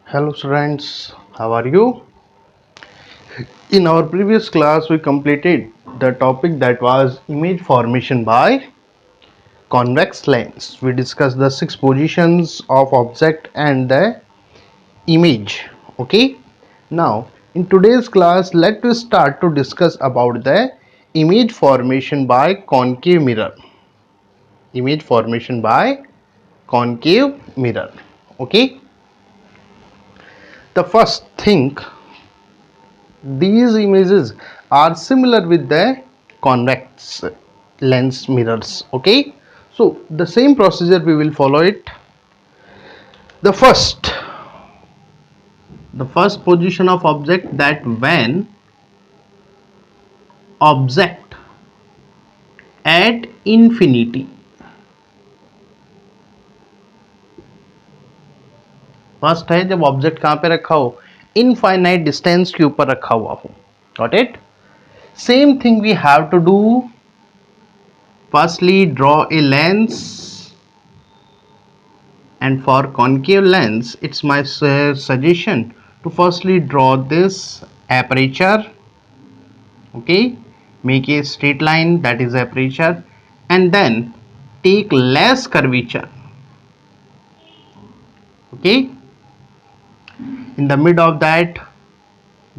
Hello students, how are you? In our previous class we completed the topic that was image formation by convex lens. We discussed the six positions of object and the image. Okay. Now in today's class let us start to discuss about the image formation by concave mirror. Image formation by concave mirror. Okay. The first thing, these images are similar with the convex lens mirrors. Okay, so the same procedure we will follow it. The first the first position of object, that when object at infinity, first है जब object कहां पे रखा हो, infinite distance के ऊपर रखा हुआ हो. Got it. Same thing we have to do. Firstly draw a lens, and for concave lens it's my suggestion to firstly draw this aperture. Okay, make a straight line, that is aperture, and then take less curvature. Okay, in the mid of that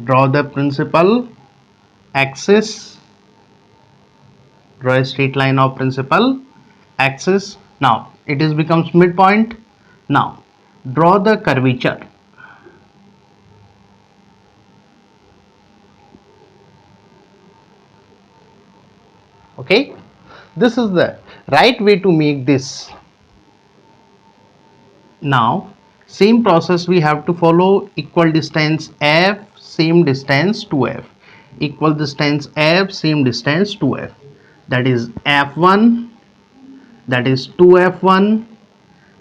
draw the principal axis, draw a straight line of principal axis. Now it is becomes midpoint. Now draw the curvature. Okay, this is the right way to make this. Now same process we have to follow. Equal distance f, same distance to f, equal distance f, same distance to f, that is f1, that is 2f1,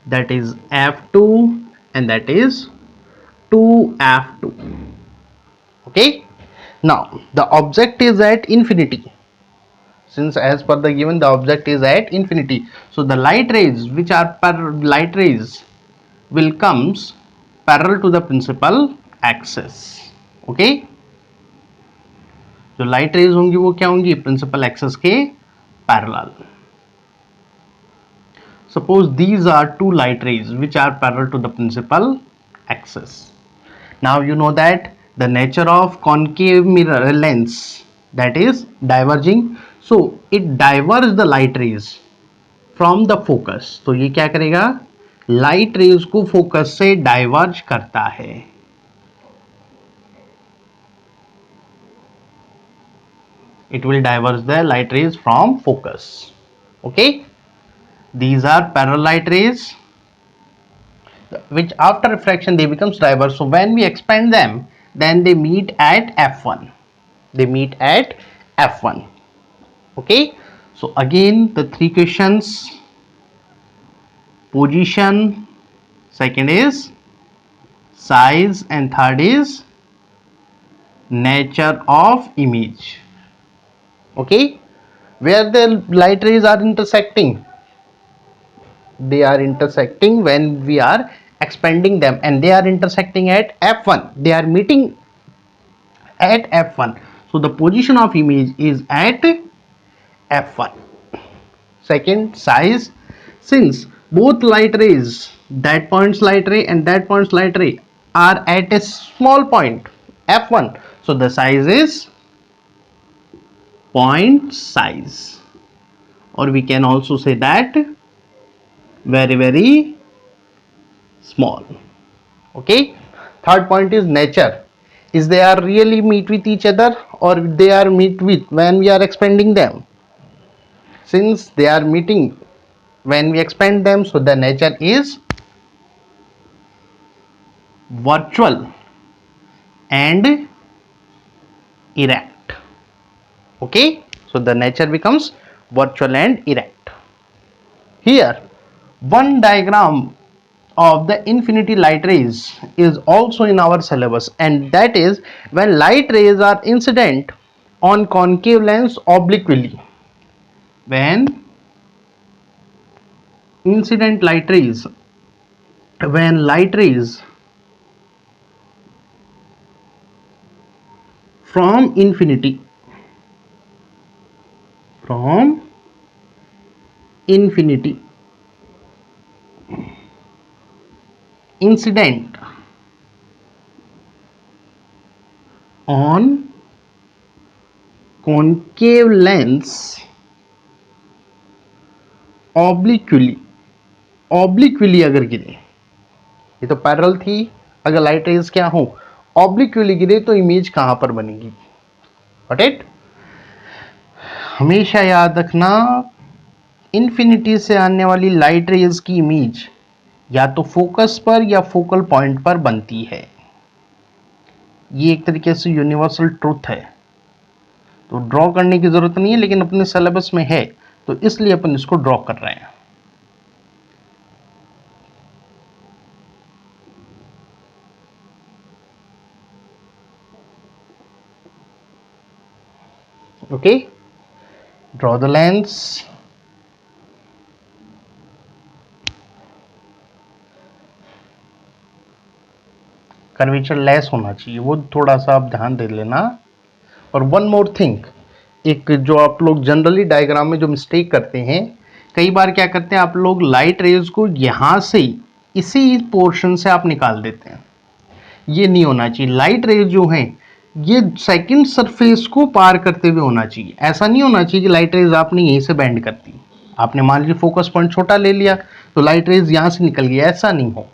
that is f2, and that is 2f2. Okay, now the object is at infinity. Since as per the given the object is at infinity, so the light rays which are light rays will comes parallel to the principal axis. Okay, जो light rays होंगी वो क्या होंगी, principal axis के parallel. Suppose these are two light rays which are parallel to the principal axis. Now you know that the nature of concave mirror lens, that is diverging. So it diverges the light rays from the focus. तो ये क्या करेगा, light rays को focus से diverge करता है. It will diverge the light rays from focus. Okay, these are parallel light rays which after refraction they becomes diverged. So when we expand them, then they meet at f1. They meet at f1. Okay, so again the three questions: position, second is size, and third is nature of image. Okay, where the light rays are intersecting, they are intersecting when we are expanding them, and they are intersecting at f1, they are meeting at f1. So the position of image is at f1. Second, size, since both light rays, that point's light ray and that point's light ray, are at a small point f1, so the size is point size, or we can also say that very small. Okay, third point is nature, is they are really meet with each other or they are meet with when we are expanding them. Since they are meeting when we expand them, so the nature is virtual and erect. Okay, so the nature becomes virtual and erect. Here one diagram of the infinity light rays is also in our syllabus, and that is when light rays are incident on concave lens obliquely. When incident light rays, when light rays from infinity incident on concave lens obliquely अगर गिरे, ये तो parallel थी, अगर light rays क्या हो ऑब्लिक्विली गिरे तो इमेज कहां पर बनेगी? Got it? हमेशा याद रखना, इन्फिनिटी से आने वाली लाइट रेज की इमेज या तो फोकस पर या फोकल पॉइंट पर बनती है। ये एक तरीके से यूनिवर्सल ट्रूथ है, तो ड्रॉ करने की जरूरत नहीं है, लेकिन अपने सिलेबस में है तो इसलिए अपन इसको ड्रॉ कर रहे हैं। Okay, draw the lens. Curvature less होना चाहिए, वो थोड़ा सा आप ध्यान दे लेना। और वन मोर थिंग, एक जो आप लोग जनरली डायग्राम में जो मिस्टेक करते हैं, कई बार क्या करते हैं आप लोग, लाइट रेज को यहां से इसी पोर्शन से आप निकाल देते हैं। ये नहीं होना चाहिए। लाइट रेज जो है ये सेकंड सरफेस को पार करते हुए होना चाहिए। ऐसा नहीं होना चाहिए कि लाइट रेज आपने यहीं से बैंड कर दी, आपने मान लीजिए फोकस पॉइंट छोटा ले लिया तो लाइट रेज यहां से निकल गया, ऐसा नहीं हो।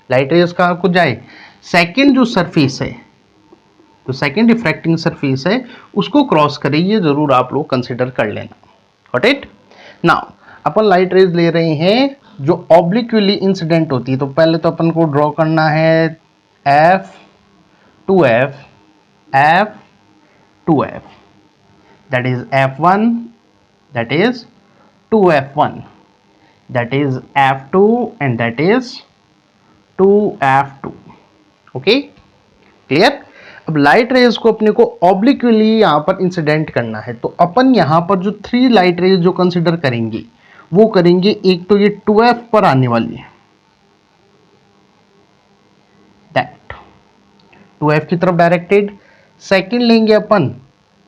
लाइट रेज कहाँ को जाए, सेकंड जो सरफेस है, तो सेकंड रिफ्रैक्टिंग सरफेस है उसको क्रॉस करे, ये जरूर आप लोग कंसिडर कर लेना। Got it? Now upon light rays ले रहे हैं जो ऑब्लिक्विली इंसिडेंट होती है, तो पहले तो अपन को ड्रॉ करना है F to F, F to F, that is F1, that is 2F1, that is F2 and that is 2F2. Okay, clear? अब लाइट रेज को अपने को ऑब्लिक्विली यहां पर इंसिडेंट करना है, तो अपन यहां पर जो 3 लाइट रेज जो कंसिडर करेंगे वो करेंगे, एक तो ये 2F पर आने वाली है, दैट 2F की तरफ डायरेक्टेड। सेकंड लेंगे अपन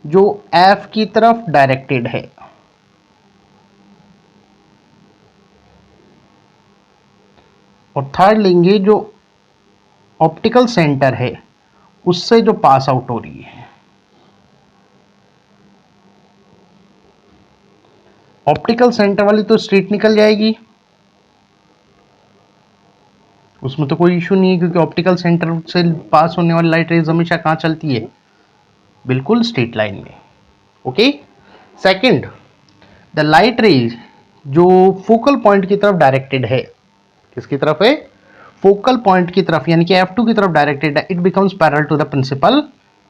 जो F की तरफ डायरेक्टेड है, और थर्ड लेंगे जो ऑप्टिकल सेंटर है उससे जो पास आउट हो रही है। ऑप्टिकल सेंटर वाली तो स्ट्रेट निकल जाएगी, उसमें तो कोई इशू नहीं है, क्योंकि ऑप्टिकल सेंटर से पास होने वाली लाइट रेज हमेशा कहां चलती है, बिल्कुल स्ट्रेट लाइन में। Okay, second, the light rays जो फोकल पॉइंट की तरफ डायरेक्टेड है, किसकी तरफ है, फोकल पॉइंट की तरफ, यानी कि F2 की तरफ डायरेक्टेड है, it becomes parallel to the principal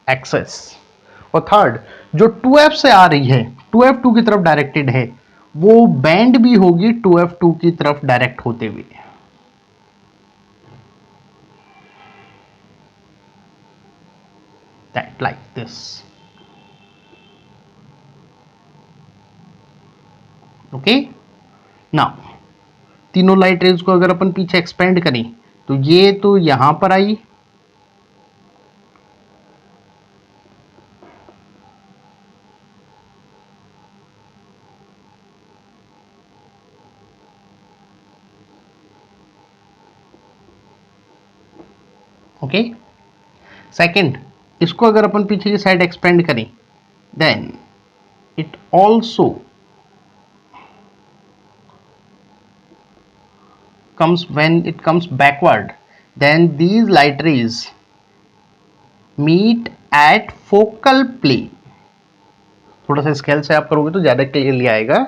axis. और थर्ड जो 2F से आ रही है, 2F2 की तरफ डायरेक्टेड है, वो बैंड भी होगी 2F2 की तरफ डायरेक्ट होते हुए, that like this. Okay, now तीनों लाइट रेज को अगर अपन पीछे एक्सपेंड करें तो ये तो यहां पर आई, ओके। सेकंड, इसको अगर अपन पीछे की साइड एक्सपेंड करें, then it also comes, when it comes backward, then these light rays meet at focal plane। थोड़ा सा स्केल से आप करोगे तो ज्यादा क्लियरली आएगा।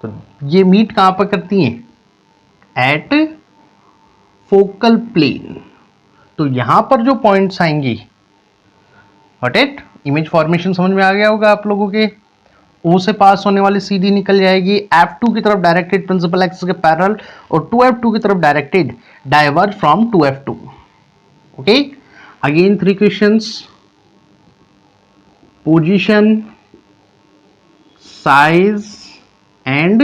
तो ये मीट कहां पर करती हैं, एट फोकल प्लेन। तो यहां पर जो पॉइंट्स आएंगी, व्हाट इट, इमेज फॉर्मेशन समझ में आ गया होगा आप लोगों के। O से पास होने वाली सीधी निकल जाएगी F2 की तरफ डायरेक्टेड प्रिंसिपल एक्सिस के पैरेलल, और 2F2 की तरफ directed diverge from 2F2। Okay, again 3 questions, position, size and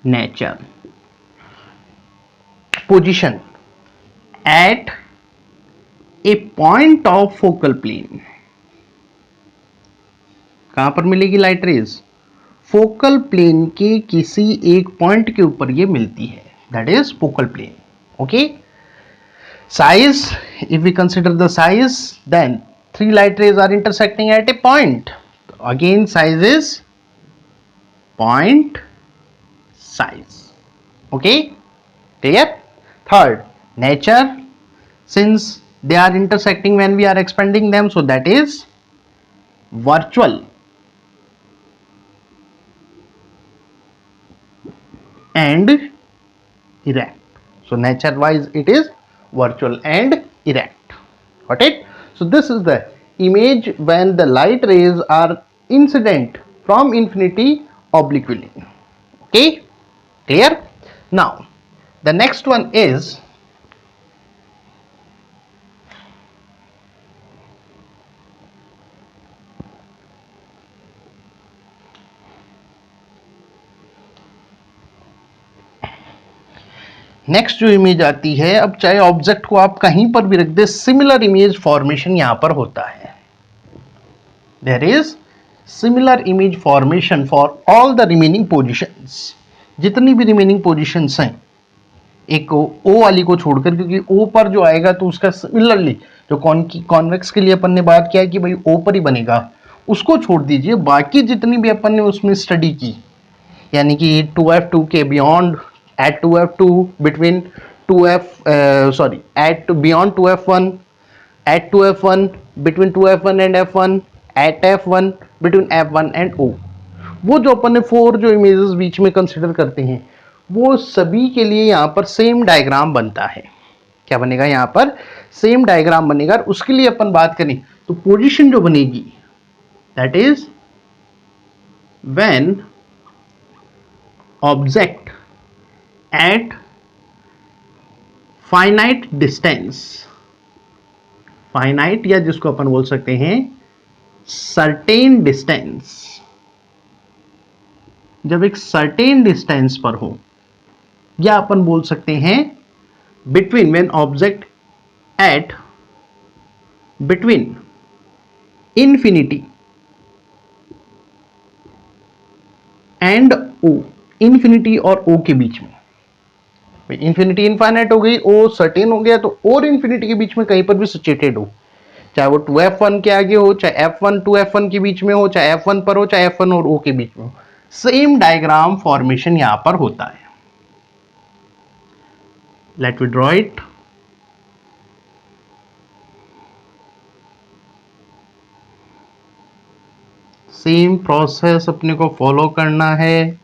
nature. Position at a point of focal plane, कहां पर मिलेगी लाइट रेज? फोकल प्लेन के किसी एक पॉइंट के ऊपर ये मिलती है, that is focal plane. Okay. Size, if we consider the size, then three light rays are intersecting at a point. Again, size is point size. Okay, clear? Third, nature, since they are intersecting when we are expanding them, so that is virtual and erect. So nature wise it is virtual and erect. Got it? So this is the image when the light rays are incident from infinity obliquely. Okay, clear? Now the next one is next जो image आती है, अब चाहे object को आप कहीं पर भी रख दे, सिमिलर इमेज फॉर्मेशन यहां पर होता है. There is similar image formation for all the remaining positions. जितनी भी रिमेनिंग पोजिशंस हैं, एक ओ वाली को छोड़कर, क्योंकि ओ पर जो आएगा तो उसका सिमिलरली जो कॉन्वेक्स के लिए अपन ने बात किया है कि भाई ओ पर ही बनेगा, उसको छोड़ दीजिए. बाकी जितनी भी अपन ने उसमें स्टडी की, यानी कि 2f2 के beyond, at 2f2, between 2f at beyond 2f1, at 2f1, between 2f1 and f1, at f1, between f1 and o. वो जो अपन ने 4 जो इमेजेस बीच में कंसिडर करते हैं, वो सभी के लिए यहाँ पर सेम डायग्राम बनता है. क्या बनेगा? यहाँ पर सेम डायग्राम बनेगा. उसके लिए अपन बात करें तो पोजीशन जो बनेगी, that is when object at finite distance, finite या जिसको अपन बोल सकते हैं certain distance, जब एक certain distance पर हो, या अपन बोल सकते हैं between, when object at between infinity and o, infinity और o के बीच में. इंफिनिटी इनफाइनाइट हो गई, ओ सर्टेन हो गया, तो और इंफिनिटी के बीच में कहीं पर भी सिचुएटेड हो, चाहे वो 2f1 के आगे हो, चाहे f1 2f1 के बीच में हो, चाहे f1 पर हो, चाहे f1 और o के बीच में हो, सेम डायग्राम फॉर्मेशन यहां पर होता है. Let we draw it. Same process अपने को फॉलो करना है.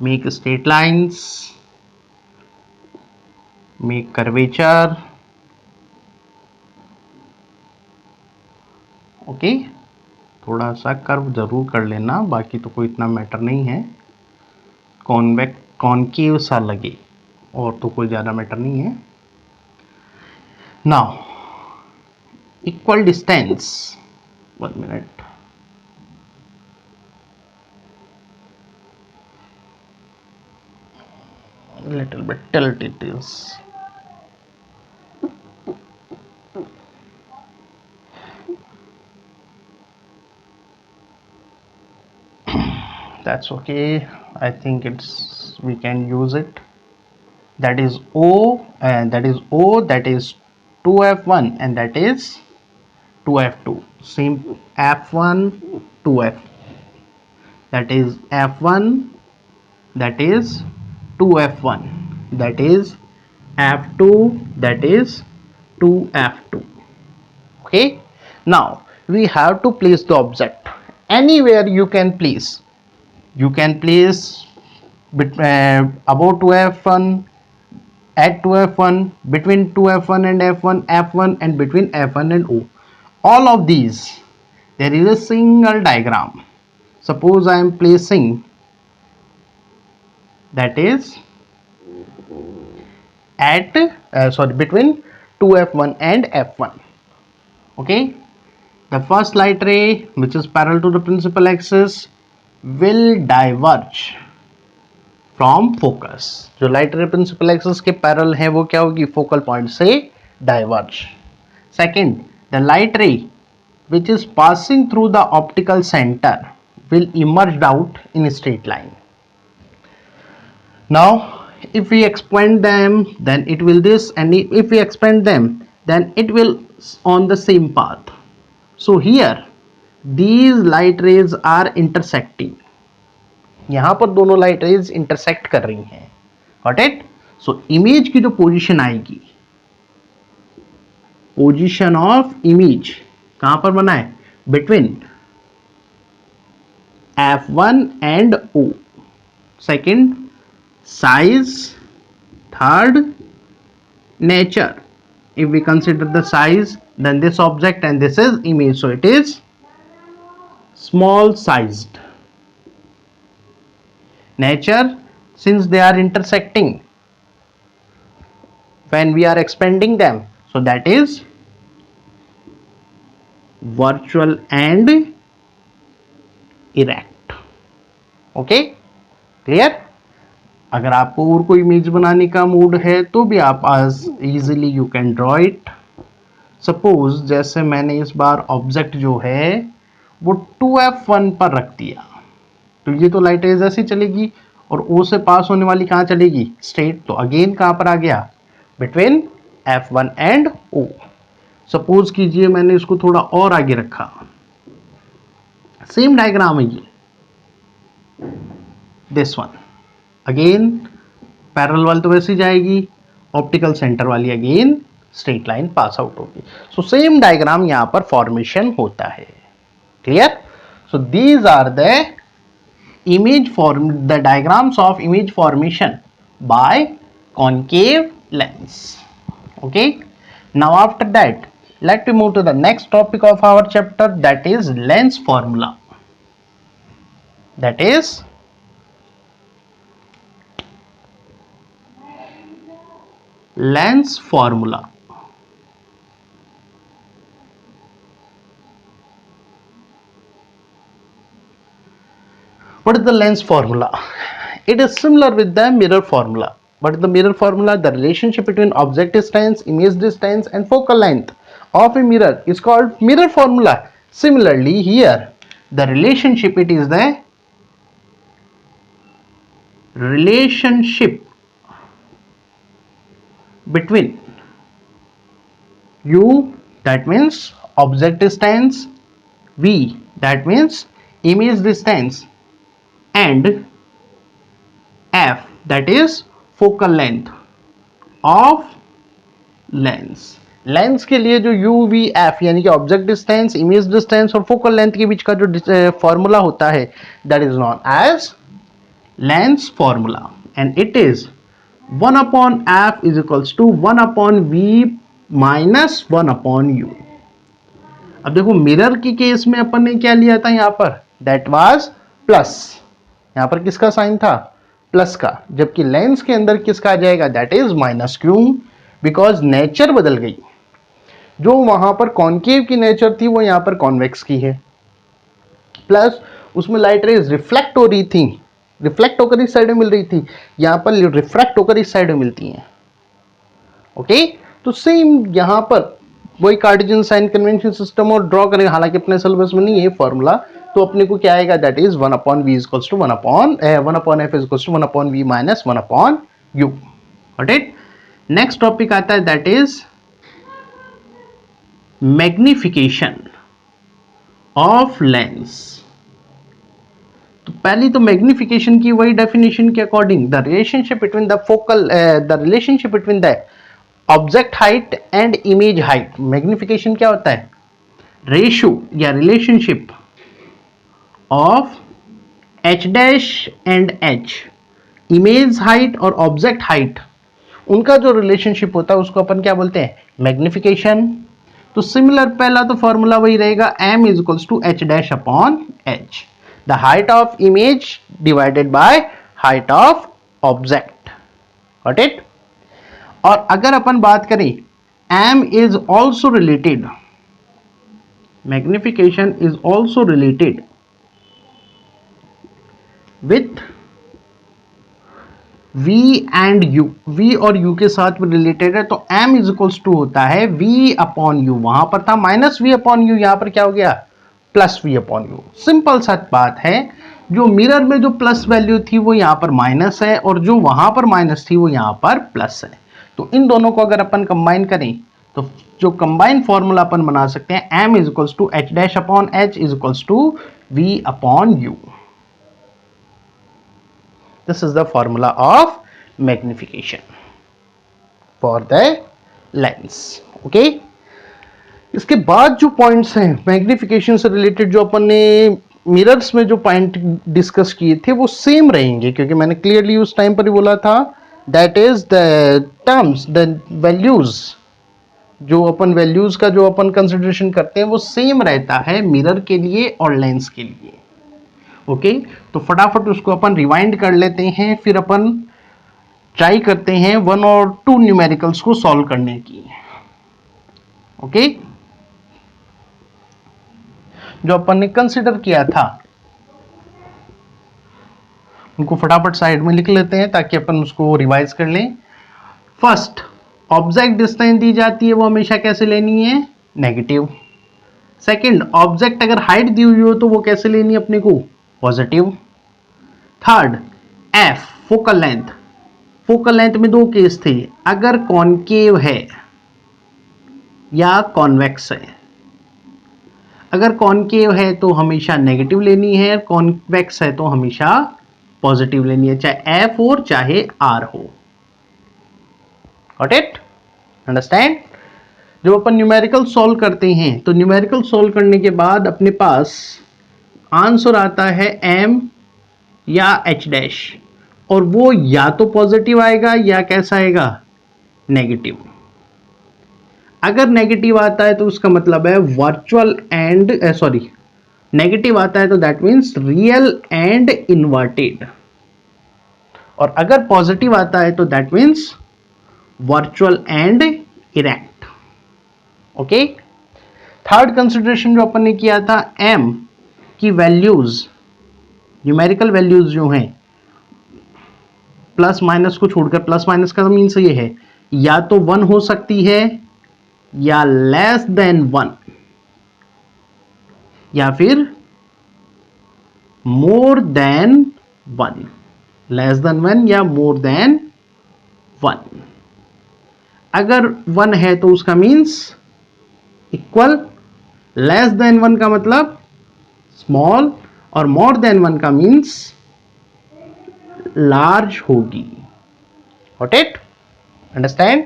Make straight lines, make curvature. Okay, थोड़ा सा कर्व जरूर कर लेना, बाकी तो कोई इतना मैटर नहीं है. कॉनकेव सा लगे, और तो कोई ज़्यादा मैटर नहीं है. Now equal distance, 1 minute. Little bit tilt it is. That's okay. I think we can use it. That is O, and that is O, that is 2f1, and that is 2f2. Same f1 2f. That is f1, that is 2f1, that is f2, that is 2f2. Okay, now we have to place the object anywhere. You can place above 2f1, at 2f1, between 2f1 and f1 and between f1 and o. All of these, there is a single diagram. Suppose I am placing, that is at between 2f1 and f1. Okay, the first light ray which is parallel to the principal axis will diverge from focus. जो light ray principal axis के parallel है वो क्या होगी? focal point से diverge. Second, the light ray which is passing through the optical center will emerge out in a straight line. Now if we expand them, then it will this, and if we expand them, then it will on the same path. So here these light rays are intersecting. यहां पर दोनों light rays intersect कर रही हैं. Got it? So image की जो position आएगी, position of image कहां पर बना है? Between F1 and O. Second, size. Third, nature. If we consider the size, then this object and this is image, so it is small sized. Nature, since they are intersecting when we are expanding them, so that is virtual and erect. Okay, clear? अगर आपको और कोई image बनाने का mood है तो भी आप आज easily you can draw it. Suppose जैसे मैंने इस बार ऑब्जेक्ट जो है वो 2F1 पर रख दिया, तो ये तो लाइट रेज ऐसी चलेगी और O से पास होने वाली कहाँ चलेगी? स्ट्रेट. तो अगेन कहाँ पर आ गया? Between F1 and O. Suppose कीजिए मैंने इसको थोड़ा और आगे रखा, सेम डायग्राम है ये, दिस वन. अगेन पैरेलल वाली तो वैसे जाएगी, ऑप्टिकल सेंटर वाली again straight line pass out होगी. सो सेम डायग्राम यहां पर फॉर्मेशन होता है. Clear? So these are the image form, the diagrams of image formation by concave lens. Okay, now after that let me move to the next topic of our chapter, that is lens formula. That is lens formula. What is the lens formula? It is similar with the mirror formula. What is the mirror formula? The relationship between object distance, image distance and focal length of a mirror is called mirror formula. Similarly here the relationship, it is the relationship between U, that means object distance, V, that means image distance, and F, that is focal length of lens. Lens के लिए जो UVF यानी कि object distance, image distance और focal length के बीच का जो फॉर्मूला होता है, that is known as lens formula, and it is 1/f is equals to 1/v minus 1/u. अब देखो मिरर के केस में अपन ने क्या लिया था यहां पर? That was plus. यहां पर किसका साइन था? प्लस का. जबकि लेंस के अंदर किसका आ जाएगा? That is minus. क्यों? बिकॉज नेचर बदल गई. जो वहां पर कॉन्केव की नेचर थी वो यहां पर कॉन्वेक्स की है. प्लस उसमें लाइट रेज रिफ्लेक्ट हो रही थी, रिफ्लेक्ट होकर इस साइड में मिल रही थी, यहां पर रिफ्रैक्ट होकर इस साइड में मिलती हैं. ओके, तो सेम यहां पर वही कार्टेशियन साइन कन्वेंशन सिस्टम और ड्रॉ करेंगे. हालांकि अपने सिलेबस में नहीं है फॉर्मूला, तो अपने को क्या आएगा? That is 1/v equals to 1/f equals to 1/v minus 1/u. Got it? Next topic आता है, that is magnification of lens. तो पहली तो मैग्निफिकेशन की वही डेफिनेशन के according, the relationship between the focal, the relationship between the object height and image height. Magnification क्या होता है? रेशियो या relationship of h dash and h, image height और ऑब्जेक्ट हाइट, उनका जो रिलेशनशिप होता है उसको अपन क्या बोलते हैं? मैग्निफिकेशन. तो सिमिलर पहला तो फॉर्मूला वही रहेगा, m is equals to h dash upon h, the height of image divided by height of object. Got it? और अगर अपन बात करें, m is also related, magnification is also related with v and u, v और u के साथ में related है, तो m इज इक्वल्स टू होता है v अपॉन यू, वहां पर था माइनस v अपॉन यू, यहां पर क्या हो गया plus v upon you. Simple सा बात है, जो मिरर में जो प्लस वैल्यू थी वो यहां पर माइनस है, और जो वहां पर माइनस थी वो यहां पर प्लस है। तो इन दोनों को अगर अपन कंबाइन करें तो जो कंबाइन फॉर्मूला अपन बना सकते हैं, m is equals to h dash upon h is equals to v upon u। This is the formula of magnification for the lens. Okay. इसके बाद जो पॉइंट्स हैं मैग्निफिकेशन से रिलेटेड, जो अपन ने मिरर्स में जो पॉइंट डिस्कस किए थे वो सेम रहेंगे, क्योंकि मैंने क्लियरली उस टाइम पर ही बोला था, that is the terms, the values, जो अपन वैल्यूज का जो अपन कंसिडरेशन करते हैं वो सेम रहता है मिरर के लिए और लेंस के लिए। ओके तो फटाफट उसको अपन रिवाइंड कर लेते हैं, फिर अपन ट्राई करते हैं 1 और 2 न्यूमेरिकल्स को सॉल्व करने की। ओके जो अपन ने कंसिडर किया था उनको फटाफट साइड में लिख लेते हैं ताकि अपन उसको रिवाइज कर लें। फर्स्ट, ऑब्जेक्ट डिस्टेंस दी जाती है वो हमेशा कैसे लेनी है, नेगेटिव। सेकंड, ऑब्जेक्ट अगर हाइट दी हुई हो तो वो कैसे लेनी है अपने को, positive. Third, F focal length, focal length में दो केस थे, अगर कॉनकेव है या कॉन्वेक्स है। अगर कॉनकेव है तो हमेशा नेगेटिव लेनी है, कॉन्वेक्स है तो हमेशा पॉजिटिव लेनी है, चाहे एफ हो चाहे आर हो। Got it, understand. जब अपन न्यूमेरिकल सॉल्व करते हैं तो न्यूमेरिकल सॉल्व करने के बाद अपने पास आंसर आता है m या h डैश, और वो या तो पॉजिटिव आएगा या कैसा आएगा, नेगेटिव। अगर नेगेटिव आता है तो उसका मतलब है वर्चुअल एंड नेगेटिव आता है तो that means real and inverted, और अगर पॉजिटिव आता है तो that means virtual and erect. Okay third consideration जो अपन ने किया था, m की वैल्यूज, न्यूमेरिकल वैल्यूज जो हैं, प्लस माइनस को छोड़कर, प्लस माइनस का मीन्स ये है या तो 1 हो सकती है या लेस देन 1, या फिर मोर देन 1, लेस देन 1 या मोर देन 1। अगर 1 है तो उसका मीन्स इक्वल, लेस देन 1 का मतलब स्मॉल, और मोर देन 1 का मीन्स लार्ज होगी। Got it, understand.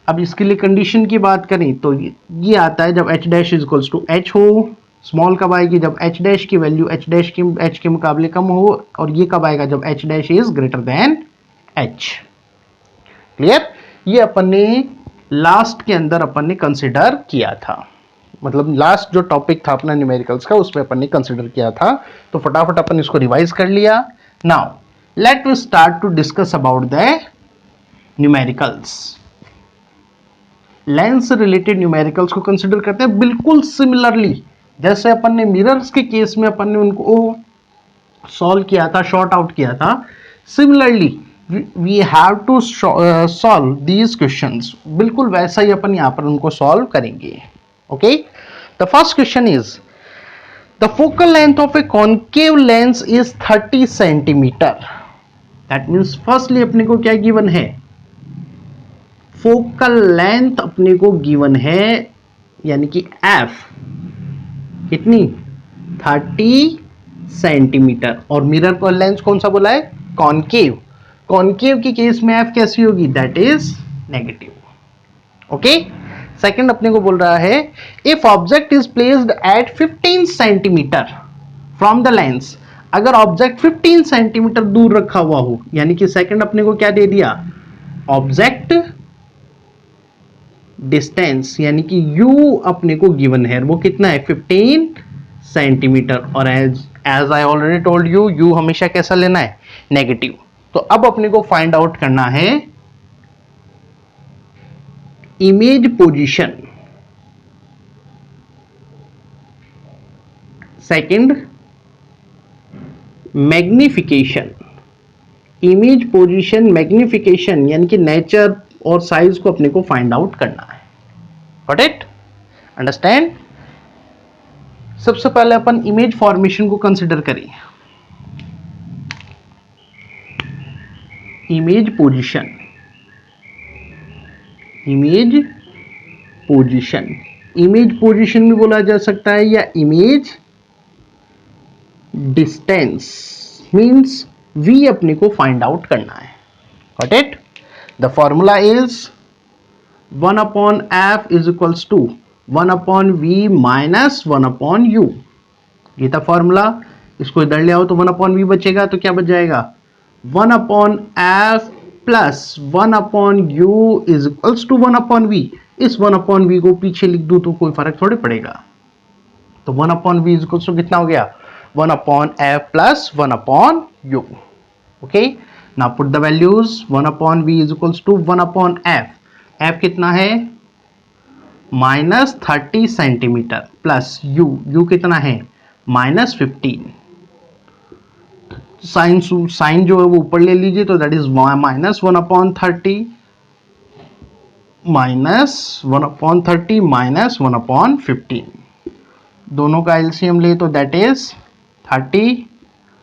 अब इसके लिए कंडीशन की बात करें तो ये आता है जब h dash is equals to h हो। स्मॉल कब आएगी, जब h डैश की वैल्यू h के मुकाबले कम हो, और ये कब आएगा, जब h dash is greater than h। Clear, ये अपन ने लास्ट के अंदर अपन ने कंसिडर किया था, मतलब लास्ट जो टॉपिक था अपना न्यूमेरिकल्स का उसमें अपन ने कंसिडर किया था। तो फटाफट अपन इसको रिवाइज कर लिया। Now let we start to discuss about the numericals. Lens से रिलेटेड न्यूमेरिकल्स को कंसिडर करते हैं बिल्कुल सिमिलरली जैसे अपन ने मिरर्स के केस में अपन ने उनको सॉल्व किया था, शॉर्ट आउट किया था। Similarly we have to solve these questions, बिल्कुल वैसा ही अपन यहां पर उनको सॉल्व करेंगे। Okay the first question is, the focal length of a concave lens is 30 centimetre. That means firstly अपने को क्या गिवन है, फोकल लेंथ अपने को गिवन है, यानी कि f कितनी 30 सेंटीमीटर, और मिरर पर लेंस कौन सा बोला है, कॉन्केव। कॉन्केव की केस में f कैसी होगी, that is negative. Okay second अपने को बोल रहा है, if object is placed at 15 centimetre from the lens. अगर ऑब्जेक्ट 15 सेंटीमीटर दूर रखा हुआ हो, यानी कि सेकंड अपने को क्या दे दिया, ऑब्जेक्ट डिस्टेंस, यानी कि u अपने को गिवन है, वो कितना है 15 सेंटीमीटर, और as I already told you, u हमेशा कैसा लेना है, नेगेटिव। तो अब अपने को फाइंड आउट करना है image position. Second magnification, image position magnification यानी कि नेचर और साइज को अपने को फाइंड आउट करना है. Got it? अंडरस्टैंड? सबसे पहले अपन इमेज फॉर्मेशन को कंसिडर करें. Image position, image position, image position भी बोला जा सकता है या इमेज डिस्टेंस, मींस v अपने को फाइंड आउट करना है. Got it? The formula is 1 upon f is equals to 1 upon v minus 1 upon u. ये था फॉर्मूला. इसको इधर ले आओ तो 1 अपॉन v बचेगा, तो क्या बच जाएगा 1 upon f plus 1 upon u is equals to 1 upon v. इस 1 अपॉन v को पीछे लिख दूं तो कोई फर्क थोड़ी पड़ेगा. तो 1 upon v is equals to कितना हो गया 1 upon f plus 1 upon u. Okay, now put the values. 1 upon v is equals to 1 upon f. f कितना है माइनस 30 सेंटीमीटर प्लस u कितना है माइनस 15. साइन जो है वो ऊपर ले लीजिए, तो that is minus 1 upon 30 minus 1 upon 30 minus 1 upon 15. दोनों का एलसीएम ले तो that is 30.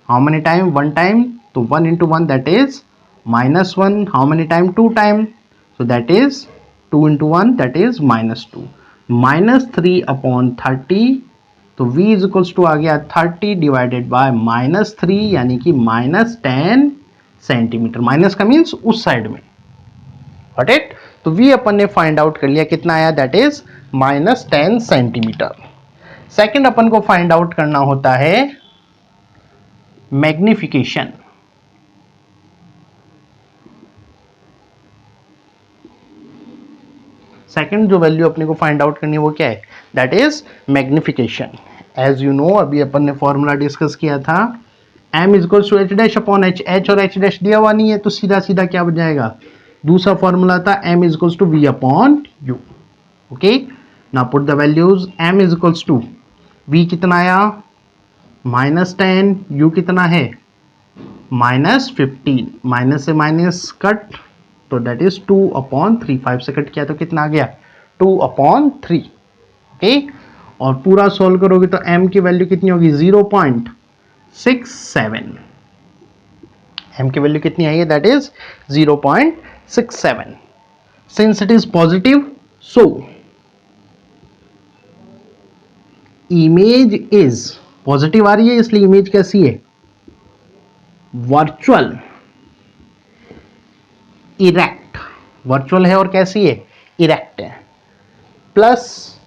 How many time 1 time, तो 1 into 1 that is minus 1. How many time 2 time, so that is 2 into 1 that is minus 2. Minus 3 upon 30, तो v is equals to आ गया 30 divided by minus 3 यानी कि minus 10 centimetre. Minus का means उस side में. Got it? तो v अपन ने फाइंड आउट कर लिया, कितना आया that is minus 10 centimetre. Second अपन को फाइंड आउट करना होता है मैग्निफिकेशन. सेकंड जो वैल्यू अपने को फाइंड आउट करनी है वो क्या है that is magnification. As you know, अभी अपन ने फॉर्मूला डिस्कस किया था m is equals to h dash upon h. h और h डैश दिया हुआ नहीं है, तो सीधा सीधा क्या बन जाएगा, दूसरा फॉर्मूला था m is equals to v upon u. Okay, now put the values. m is equals to v कितना आया माइनस 10, u कितना है माइनस 15. माइनस से माइनस कट, तो दैट इज 2 अपॉन 3. 5 से कट किया तो कितना आ गया 2 अपॉन 3. ओके, और पूरा सॉल्व करोगे तो m की वैल्यू कितनी होगी 0.67. m की वैल्यू कितनी आई है that is 0.67. Since it is positive, so image is positive आ रही है, इसलिए इमेज कैसी है वर्चुअल, इरेक्ट. वर्चुअल है और कैसी है इरेक्ट है. प्लस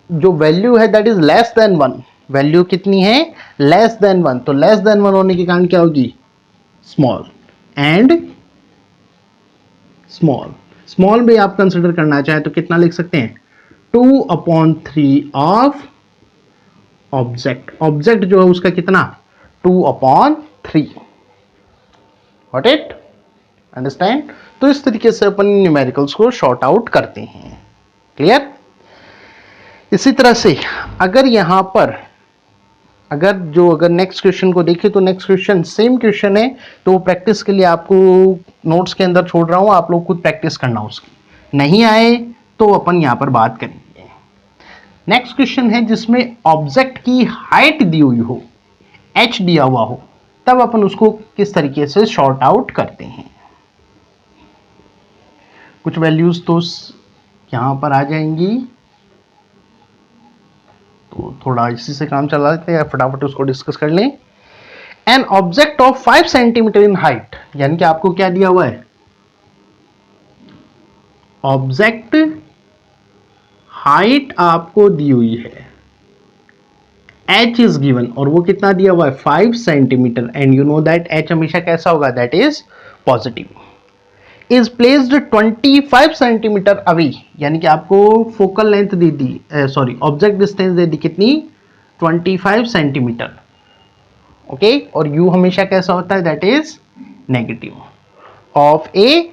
जो वैल्यू है that is less than 1. Value कितनी है लेस देन 1, तो लेस देन 1 होने के कारण क्या होगी स्मॉल. एंड स्मॉल, स्मॉल में आप कंसिडर करना चाहे तो कितना लिख सकते हैं 2 अपॉन 3 ऑफ ऑब्जेक्ट. ऑब्जेक्ट जो है उसका कितना 2 अपॉन 3. What it? अंडरस्टैंड? तो इस तरीके से अपन न्यूमेरिकल्स को शॉर्ट आउट करते हैं. क्लियर? इसी तरह से अगर यहां पर अगर नेक्स्ट क्वेश्चन को देखें तो नेक्स्ट क्वेश्चन सेम क्वेश्चन है, तो प्रैक्टिस के लिए आपको नोट्स के अंदर छोड़ रहा हूं, आप लोग खुद प्रैक्टिस करना उसकी. नहीं आए तो अपन यहां पर बात करेंगे. नेक्स्ट क्वेश्चन है जिसमें ऑब्जेक्ट की हाइट दी हुई हो, h दिया हुआ हो, तब अपन उसको किस तरीके से शॉर्ट आउट करते हैं. कुछ वैल्यूज तो यहां पर आ जाएंगी, तो थोड़ा इसी से काम चला लेते हैं, फटाफट उसको डिस्कस कर लें. An object of 5 centimetre in height, यानी कि आपको क्या दिया हुआ है ऑब्जेक्ट हाइट आपको दी हुई है, h इज गिवन, और वो कितना दिया हुआ है 5 centimetre. And you know that h हमेशा कैसा होगा that is positive. Is placed 25 centimetre away, यानी कि आपको फोकल लेंथ दे दी, सॉरी ऑब्जेक्ट डिस्टेंस दे दी कितनी 25 सेंटीमीटर. ओके, और u हमेशा कैसा होता है that is negative. Of A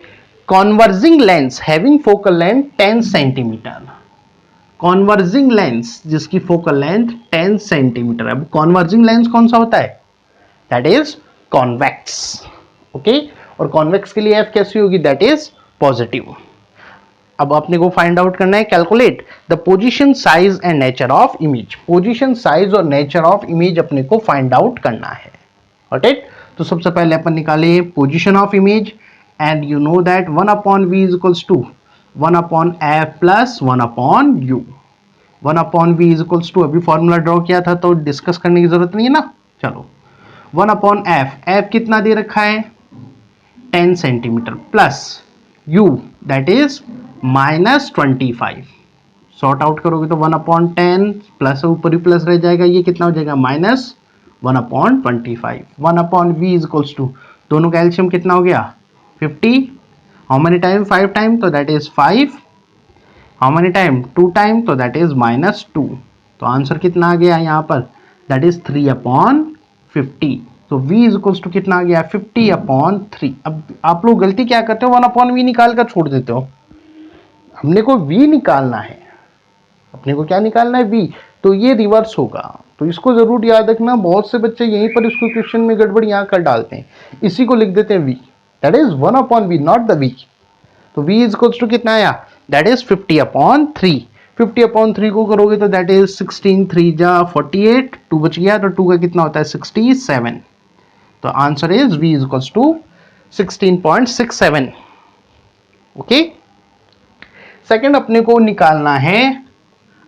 converging lens having focal length 10 centimetre. Converging lens जिसकी फोकल लेंथ 10 सेंटीमीटर. अब कॉन्वर्जिंग लेंस कौन सा होता है दैट इज कॉन्वेक्स. ओके, और कॉन्वेक्स के लिए एफ कैसी होगी, दैट इज पॉजिटिव। अब अपने को फाइंड आउट करना है, calculate the position size and nature of image. Position size और नेचर ऑफ इमेज अपने को फाइंड आउट करना है। राइट, तो सबसे पहले अपन निकाले position of image, and you know that 1 upon v is equals to 1 upon f plus 1 upon u. 1 upon v is equals to, अभी फॉर्मूला ड्रॉ किया था तो डिस्कस करने की जरूरत नहीं है ना। चलो, 1 अपॉन एफ, एफ कितना दे रखा है 10 centimetre, plus u that is -25। Sort out करोगे तो 1 अपॉन 10 प्लस ऊपर ही प्लस रह जाएगा, ये कितना हो जाएगा -1 upon 25। 1 upon v is equals to, दोनों का एलसीएम कितना हो गया 50। हाउ मेनी टाइम 5 टाइम, तो that is 5। How many time 2 time, तो दैट इज -2। तो आंसर कितना आ गया यहाँ पर, दैट इज 3 अपॉन 50। तो v इज इक्वल्स टू कितना आ गया 50 अपॉन 3। अब आप लोग गलती क्या करते हो, 1 अपॉन वी निकाल कर छोड़ देते हो। हमने को v निकालना है, अपने को क्या निकालना है v, तो ये रिवर्स होगा। तो इसको जरूर याद रखना, बहुत से बच्चे यहीं पर इसको क्वेश्चन में गड़बड़ यहाँ कर डालते हैं, इसी को लिख देते हैं v, that is 1 upon v not the v। तो v इज इक्वल्स टू कितना आया, दैट इज 50 अपॉन 3। 50 अपॉन 3 को करोगे तो दैट इज 16 3 जा 48, 2 बच गया, तो 2 का कितना होता है 67। तो answer is v is equals to 16.67। Okay, second अपने को निकालना है।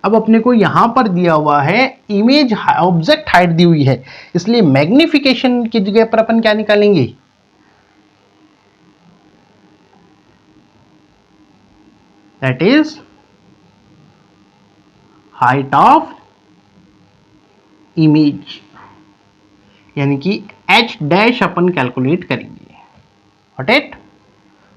अब अपने को यहां पर दिया हुआ है इमेज ऑब्जेक्ट हाइट दी हुई है, इसलिए मैग्निफिकेशन की जगह पर अपन क्या निकालेंगे, that is height of image, यानी कि h डैश अपन कैलकुलेट करेंगे। हॉट,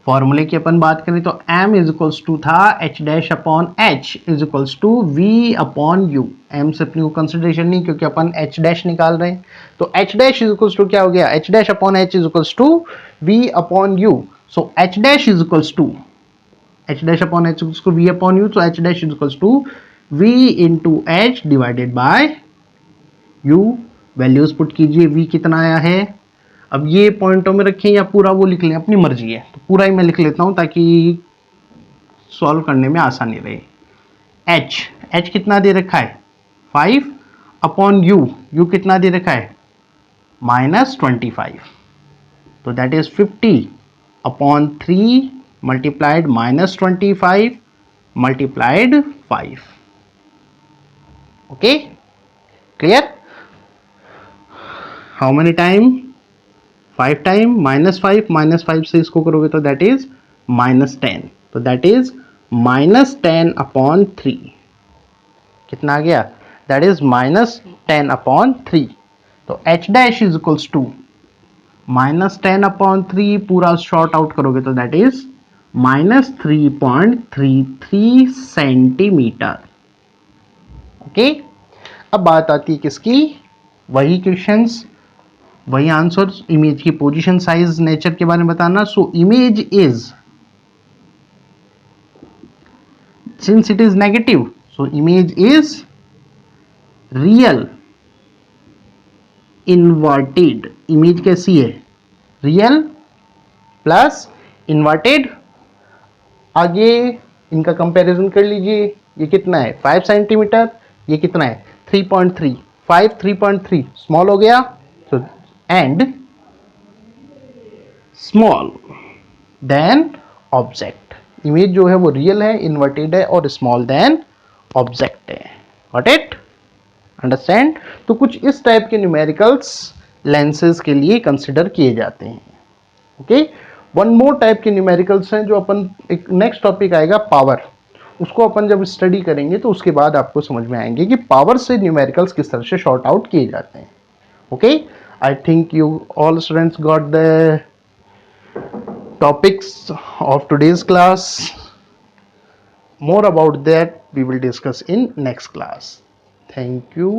फॉर्मूले की अपन बात करें तो m इज इक्वल्स टू था h dash upon h is equals to v upon u। m से अपनी को कंसिडरेशन नहीं, क्योंकि अपन h डैश निकाल रहे हैं। तो h dash is equals to क्या हो गया, h dash upon h is equals to v upon u। So h dash is equals to h dash upon h is v upon u, so h dash is equals to v into h divided by u। Values put कीजिए, v कितना आया है, अब ये पॉइंटों में रखें या पूरा वो लिख लें, अपनी मर्जी है, तो पूरा ही मैं लिख लेता हूं ताकि सॉल्व करने में आसानी रहे। h कितना दे रखा है 5 अपॉन u कितना दे रखा है -25, तो that is 50 upon 3 multiplied -25 multiplied 5। Okay, clear. How many time 5 time, -5 से इसको करोगे तो दैट इज -10, तो दैट इज -10 अपॉन 3। कितना आ गया, दैट इज -10 अपॉन 3। तो h dash is equals to -10 upon 3, पूरा शॉर्ट आउट करोगे तो दैट इज -3.33 सेंटीमीटर। ओके, अब बात आती है किसकी, वही क्वेश्चंस वही आंसर, इमेज की पोजीशन साइज नेचर के बारे में बताना। सो image is, since it is negative, so image is real inverted. Image कैसी है, रियल प्लस इन्वर्टेड। आगे इनका कंपैरिजन कर लीजिए, ये कितना है 5 सेंटीमीटर, ये कितना है 3.3, 5 3.3 स्मॉल हो गया, तो and small than object. Image जो है वो रियल है, इन्वर्टेड है और स्मॉल देन ऑब्जेक्ट है। Got it, understand. तो कुछ इस टाइप के न्यूमेरिकल्स लेंसेज के लिए कंसिडर किए जाते हैं। ओके, वन मोर टाइप के न्यूमेरिकल्स हैं जो अपन, एक नेक्स्ट टॉपिक आएगा पावर, उसको अपन जब स्टडी करेंगे तो उसके बाद आपको समझ में आएंगे कि पावर से न्यूमेरिकल्स किस तरह से शॉर्ट आउट किए जाते हैं। Okay, I think you all students got the topics of today's class. More about that we will discuss in next class. Thank you.